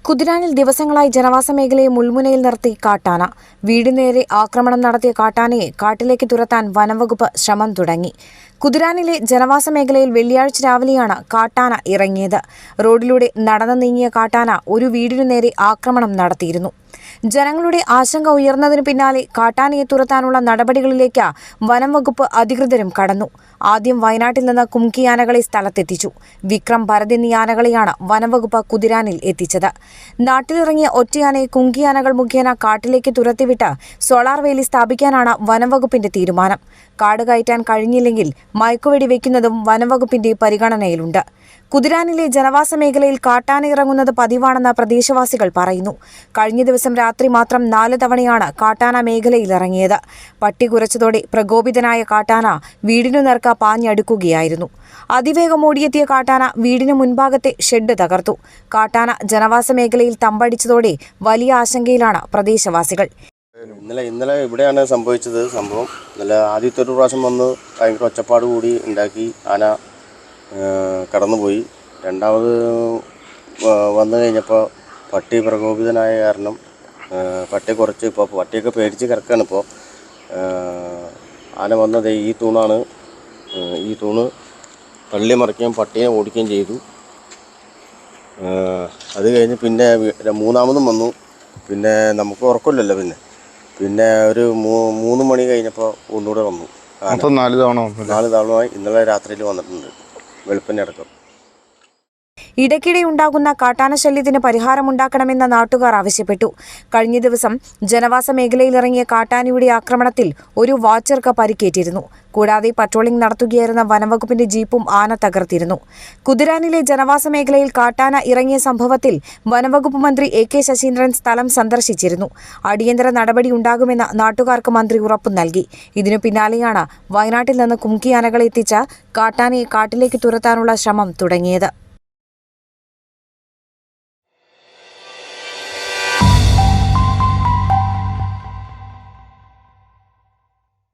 കുതിരാനിൽ ദിവസങ്ങളായി ജനവാസ മേഖലയെ മുൾമുനയിൽ നിർത്തി കാട്ടാന. വീടിനേരെ ആക്രമണം നടത്തിയ കാട്ടാനയെ കാട്ടിലേക്ക് തുരത്താൻ വനംവകുപ്പ് ശ്രമം തുടങ്ങി. കുതിരാനിലെ ജനവാസ മേഖലയിൽ വെള്ളിയാഴ്ച രാവിലെയാണ് കാട്ടാന ഇറങ്ങിയത്. റോഡിലൂടെ നടന്നു നീങ്ങിയ കാട്ടാന ഒരു വീടിനു നേരെ ആക്രമണം നടത്തിയിരുന്നു. ജനങ്ങളുടെ ആശങ്ക ഉയർന്നതിനു പിന്നാലെ കാട്ടാനയെ തുരത്താനുള്ള നടപടികളിലേക്ക് വനംവകുപ്പ് അധികൃതരും കടന്നു. ആദ്യം വയനാട്ടിൽ നിന്ന് കുംകിയാനകളെ സ്ഥലത്തെത്തിച്ചു. വിക്രം, ഭരത് എന്നീ ആനകളെയാണ് വനംവകുപ്പ് കുതിരാനിൽ എത്തിച്ചത്. നാട്ടിലിറങ്ങിയ ഒറ്റയാനയെ കുംകിയാനകൾ മുഖേന കാട്ടിലേക്ക് തുരത്തിവിട്ട് സോളാർ വേലി സ്ഥാപിക്കാനാണ് വനംവകുപ്പിന്റെ തീരുമാനം. കാട് കയറ്റാൻ കഴിഞ്ഞില്ലെങ്കിൽ മയക്കുവെടി വയ്ക്കുന്നതും വനംവകുപ്പിന്റെ പരിഗണനയിലുണ്ട്. കുതിരാനിലെ ജനവാസ മേഖലയിൽ കാട്ടാന ഇറങ്ങുന്നത് പതിവാണെന്ന് പ്രദേശവാസികൾ പറയുന്നു. കഴിഞ്ഞ ദിവസം രാത്രി മാത്രം 4 തവണയാണ് കാട്ടാന മേഖലയിൽ ഇറങ്ങിയത്. പട്ടി കുരച്ചതോടെ പ്രകോപിതനായ കാട്ടാന വീടിനു നേർക്ക് പാഞ്ഞടുക്കുകയായിരുന്നു. അതിവേഗം ഓടിയെത്തിയ കാട്ടാന വീടിന് മുൻഭാഗത്തെ ഷെഡ് തകർത്തു. കാട്ടാന ജനവാസ മേഖലയിൽ തമ്പടിച്ചതോടെ വലിയ ആശങ്കയിലാണ് പ്രദേശവാസികൾ. ഇന്നലെ ഇവിടെയാണ് സംഭവിച്ചത്. സംഭവം ഇന്നലെ ആദ്യത്തെ ഒരു പ്രാവശ്യം വന്ന് ഭയങ്കര ഒച്ചപ്പാട് കൂടി ഉണ്ടാക്കി ആന കടന്നുപോയി. രണ്ടാമത് വന്നു കഴിഞ്ഞപ്പോൾ പട്ടി പ്രകോപിതനായ കാരണം പട്ടിയെ കുറച്ച് ഇപ്പോൾ പട്ടിയൊക്കെ പേടിച്ച് കിടക്കുകയാണ്. ഇപ്പോൾ ആന വന്നത് ഈ തൂണാണ്. ഈ തൂണ് തള്ളി മറിക്കുകയും പട്ടിയെ ഓടിക്കുകയും ചെയ്തു. അത് കഴിഞ്ഞ് പിന്നെ മൂന്നാമതും വന്നു. പിന്നെ നമുക്ക് ഉറക്കമില്ലല്ലോ. പിന്നെ ഒരു 3 മണി കഴിഞ്ഞപ്പോൾ ഒന്നുകൂടെ വന്നു. 4 തവണ ഇന്നലെ രാത്രിയിൽ വന്നിട്ടുണ്ട്, വെളുപ്പിനെ അടക്കം. ഇടയ്ക്കിടെ ഉണ്ടാകുന്ന കാട്ടാന ശല്യത്തിന് പരിഹാരമുണ്ടാക്കണമെന്ന് നാട്ടുകാർ ആവശ്യപ്പെട്ടു. കഴിഞ്ഞ ദിവസം ജനവാസ മേഖലയിലിറങ്ങിയ കാട്ടാനയുടെ ആക്രമണത്തിൽ ഒരു വാച്ചർക്ക് പരിക്കേറ്റിരുന്നു. കൂടാതെ പട്രോളിംഗ് നടത്തുകയായിരുന്ന വനംവകുപ്പിന്റെ ജീപ്പും ആന തകർത്തിരുന്നു. കുതിരാനിലെ ജനവാസ മേഖലയിൽ കാട്ടാന ഇറങ്ങിയ സംഭവത്തിൽ വനംവകുപ്പ് മന്ത്രി AK ശശീന്ദ്രൻ സ്ഥലം സന്ദർശിച്ചിരുന്നു. അടിയന്തര നടപടി ഉണ്ടാകുമെന്ന് നാട്ടുകാർക്ക് മന്ത്രി ഉറപ്പു നൽകി. ഇതിനു പിന്നാലെയാണ് വയനാട്ടിൽ നിന്ന് കുംകിയാനകളെ എത്തിച്ച കാട്ടാനയെ കാട്ടിലേക്ക് തുരത്താനുള്ള ശ്രമം തുടങ്ങിയത്.